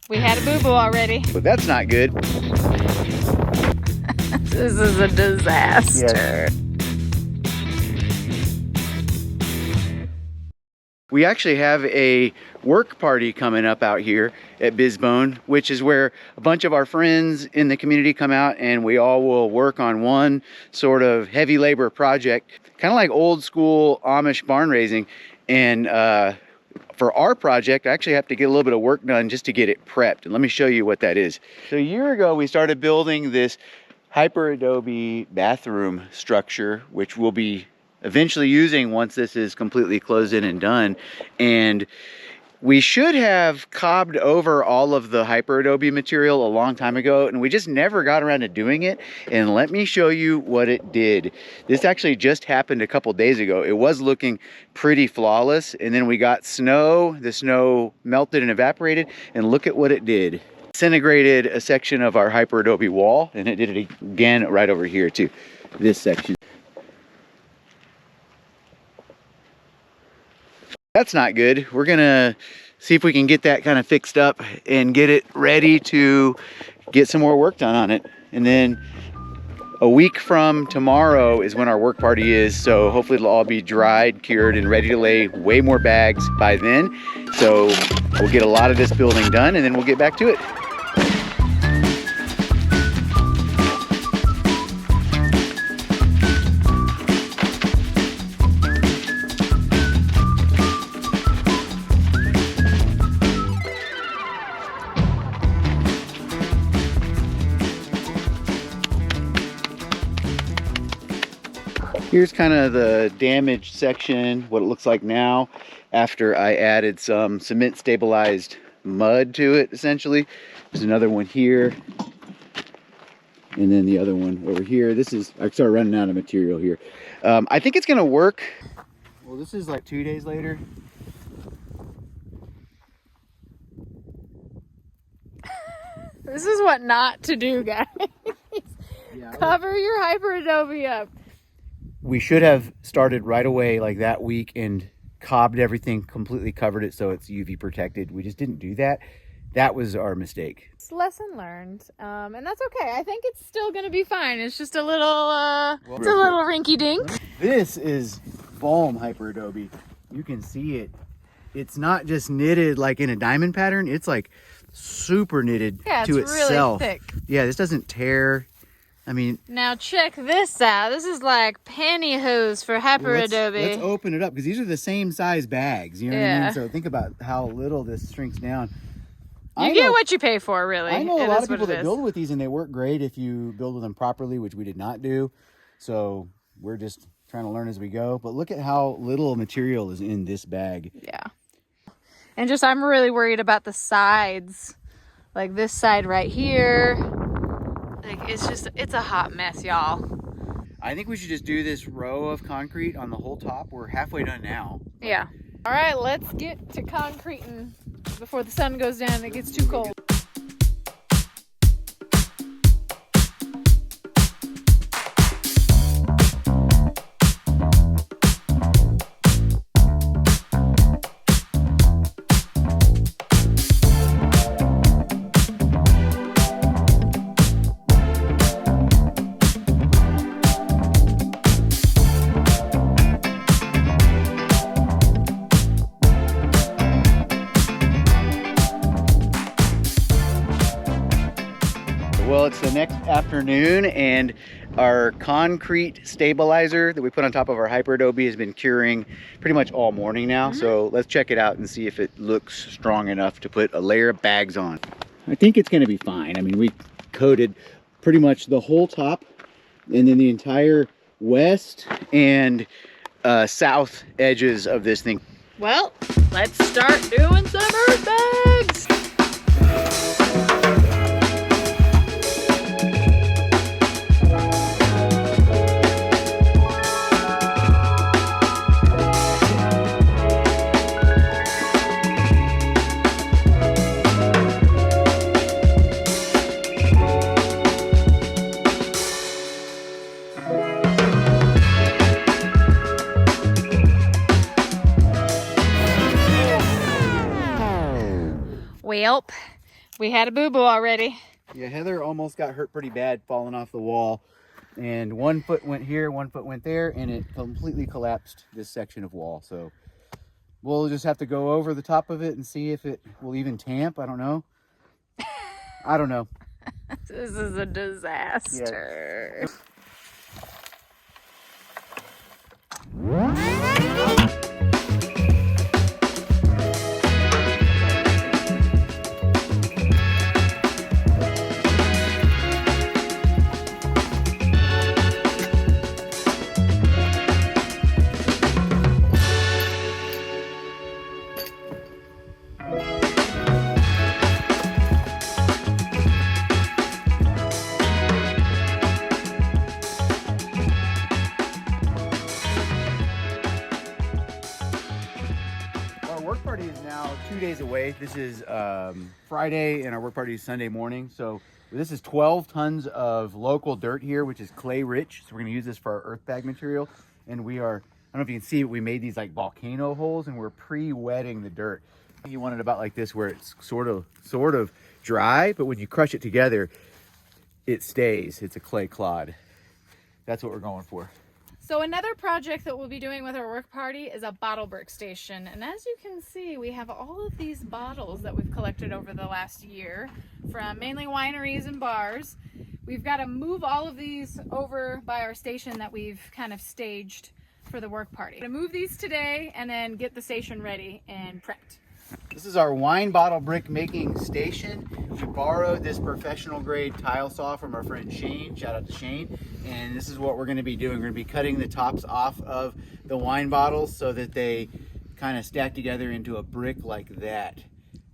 We had a boo-boo already. But that's not good. This is a disaster. Yes. We actually have a work party coming up out here at Bisbone, which is where a bunch of our friends in the community come out and we all will work on one sort of heavy labor project, kind of like old school Amish barn raising. And for our project, I actually have to get a little bit of work done just to get it prepped. And let me show you what that is. So a year ago, we started building this Hyperadobe bathroom structure, which will be eventually using once this is completely closed in and done. And we should have cobbed over all of the Hyperadobe material a long time ago, and we just never got around to doing it. And let me show you what it did. This actually just happened a couple days ago. It was looking pretty flawless, and then we got snow. The snow melted and evaporated, and look at what it did. Disintegrated a section of our Hyperadobe wall, and it did it again right over here too, this section. That's not good. We're gonna see if we can get that kind of fixed up and get it ready to get some more work done on it. And then a week from tomorrow is when our work party is, so hopefully it'll all be dried, cured, and ready to lay way more bags by then. So we'll get a lot of this building done and then we'll get back to it. Here's kind of the damaged section, what it looks like now after I added some cement stabilized mud to it, essentially. There's another one here. And then the other one over here. This is, I started running out of material here. I think it's gonna work. Well, this is like 2 days later. This is what not to do, guys. Yeah, Cover your Hyperadobe up. we should have started right away like that week and cobbed everything, completely covered it so it's UV protected. We just didn't do that. That was our mistake. It's lesson learned, and that's okay. I think it's still gonna be fine. It's just a little, it's a little rinky dink. This is foam Hyperadobe. You can see it. It's not just knitted like in a diamond pattern. It's like super knitted to itself. Really thick. Yeah, this doesn't tear. I mean, now check this out. This is like pantyhose for Hyperadobe. Let's open it up because these are the same size bags. You know what I mean? So think about how little this shrinks down. You get what you pay for, really. I know a lot of people that build with these and they work great if you build with them properly, which we did not do. So we're just trying to learn as we go. But look at how little material is in this bag. Yeah. And just, I'm really worried about the sides. Like this side right here. Like it's a hot mess, y'all. I think we should just do this row of concrete on the whole top. We're halfway done now. Yeah. All right, let's get to concreting before the sun goes down and it gets too cold. Well, it's the next afternoon and our concrete stabilizer that we put on top of our Hyperadobe has been curing pretty much all morning now. So let's check it out and see if it looks strong enough to put a layer of bags on. I think it's gonna be fine. I mean, we coated pretty much the whole top and then the entire west and south edges of this thing. Well, let's start doing some earth bags. Welp, We had a boo-boo already. Yeah, Heather almost got hurt pretty bad falling off the wall. And one foot went here, one foot went there, and it completely collapsed this section of wall. So we'll just have to go over the top of it and see if it will even tamp. I don't know. I don't know. This is a disaster. Yeah. Work party is now 2 days away. This is Friday and our work party is Sunday morning. So this is 12 tons of local dirt here, which is clay rich. So we're going to use this for our earth bag material. And we are, I don't know if you can see, we made these like volcano holes and we're pre-wetting the dirt. You want it about like this where it's sort of dry, but when you crush it together, it stays. It's a clay clod. That's what we're going for. So another project that we'll be doing with our work party is a bottle brick station. And as you can see, we have all of these bottles that we've collected over the last year from mainly wineries and bars. We've got to move all of these over by our station that we've kind of staged for the work party. To move these today and then get the station ready and prepped. This is our wine bottle brick making station. We borrowed this professional grade tile saw from our friend Shane. Shout out to Shane. And this is what we're going to be doing. We're going to be cutting the tops off of the wine bottles so that they kind of stack together into a brick like that.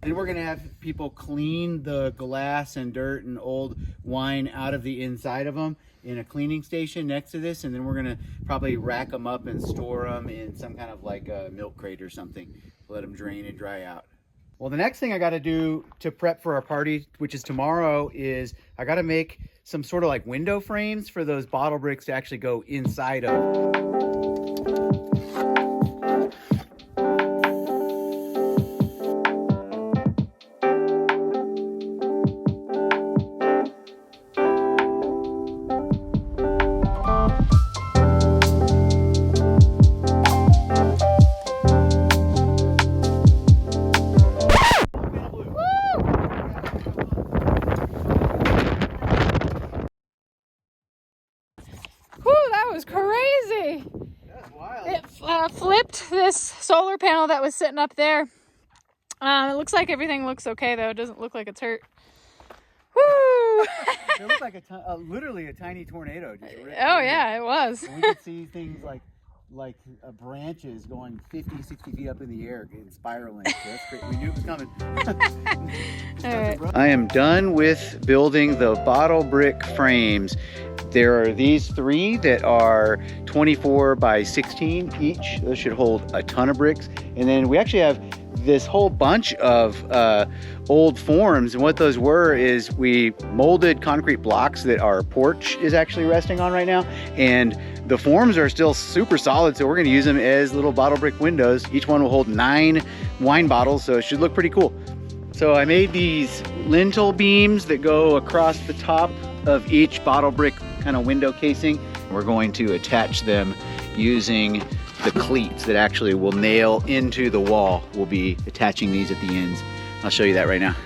Then we're going to have people clean the glass and dirt and old wine out of the inside of them in a cleaning station next to this. And then we're going to probably rack them up and store them in some kind of like a milk crate or something. Let them drain and dry out. Well, the next thing I got to do to prep for our party, which is tomorrow, is I got to make some sort of like window frames for those bottle bricks to actually go inside of. Was crazy. That's wild. It flipped this solar panel that was sitting up there. It looks like everything looks okay though. It doesn't look like it's hurt. Woo! It looked like literally a tiny tornado. Oh yeah, it was. And we could see things like branches going 50, 60 feet up in the air and spiraling. So that's great. We knew it was coming. All right. I am done with building the bottle brick frames. There are these three that are 24 by 16 each. Those should hold a ton of bricks. And then we actually have this whole bunch of old forms, and what those were is we molded concrete blocks that our porch is actually resting on right now, and the forms are still super solid, so we're going to use them as little bottle brick windows. Each one will hold 9 wine bottles, so it should look pretty cool. So I made these lintel beams that go across the top of each bottle brick kind of window casing. We're going to attach them using the cleats that actually will nail into the wall. We'll be attaching these at the ends. I'll show you that right now.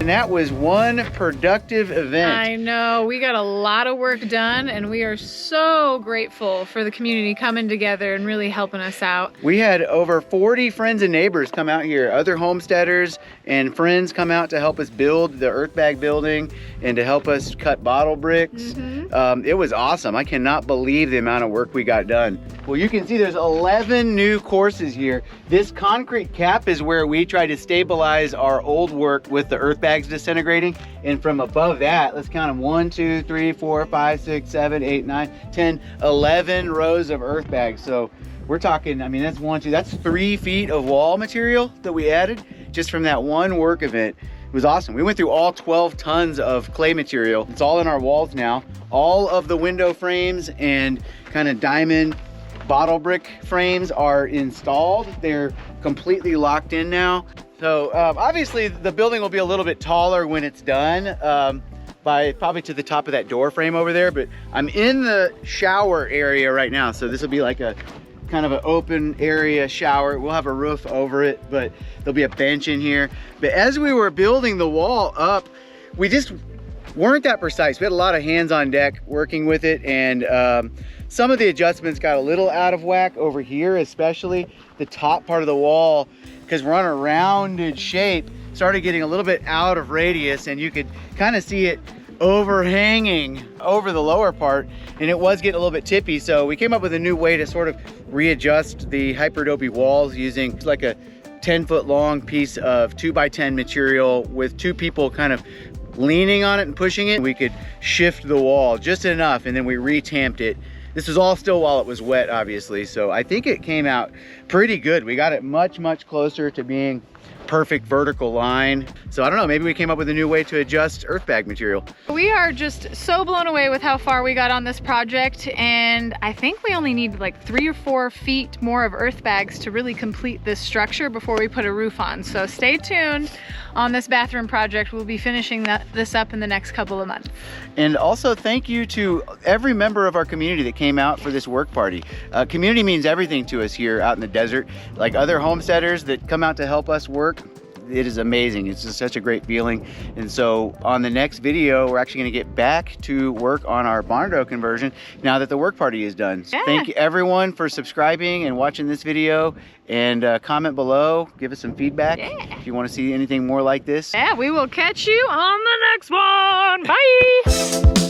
And that was one productive event. I know, we got a lot of work done and we are so grateful for the community coming together and really helping us out. We had over 40 friends and neighbors come out here, other homesteaders and friends come out to help us build the earthbag building and to help us cut bottle bricks. It was awesome. I cannot believe the amount of work we got done. Well, you can see there's 11 new courses here. This concrete cap is where we try to stabilize our old work with the earthbags disintegrating. And from above that, let's count them, 1, 2, 3, 4, 5, 6, 7, 8, 9, 10, 11 rows of earthbags. So we're talking, I mean, that's 3 feet of wall material that we added just from that one work event. It was awesome. We went through all 12 tons of clay material. It's all in our walls now. All of the window frames and kind of diamond bottle brick frames are installed. They're completely locked in now. So obviously the building will be a little bit taller when it's done, by probably to the top of that door frame over there, but I'm in the shower area right now. So this will be like a kind of an open area shower. We'll have a roof over it, but there'll be a bench in here. But as we were building the wall up, we just weren't that precise. We had a lot of hands on deck working with it, and some of the adjustments got a little out of whack over here, especially the top part of the wall, because we're on a rounded shape, started getting a little bit out of radius, and you could kind of see it overhanging over the lower part, and it was getting a little bit tippy. So we came up with a new way to sort of readjust the Hyperadobe walls using like a 10-foot long piece of 2x10 material with 2 people kind of leaning on it and pushing it. We could shift the wall just enough, and then we re-tamped it. This was all still while it was wet, obviously, so I think it came out pretty good. We got it much, much closer to being perfect vertical line. So I don't know, maybe we came up with a new way to adjust earthbag material. We are just so blown away with how far we got on this project, and I think we only need like 3 or 4 feet more of earthbags to really complete this structure before we put a roof on. So stay tuned on this bathroom project. We'll be finishing this up in the next couple of months. And also thank you to every member of our community that came out for this work party. Community means everything to us here out in the desert. Like other homesteaders that come out to help us work, it is amazing. It's just such a great feeling. And so on the next video, we're actually gonna get back to work on our barn door conversion now that the work party is done. Yeah. Thank you everyone for subscribing and watching this video, and comment below, give us some feedback if you wanna see anything more like this. Yeah, we will catch you on the next one. Bye.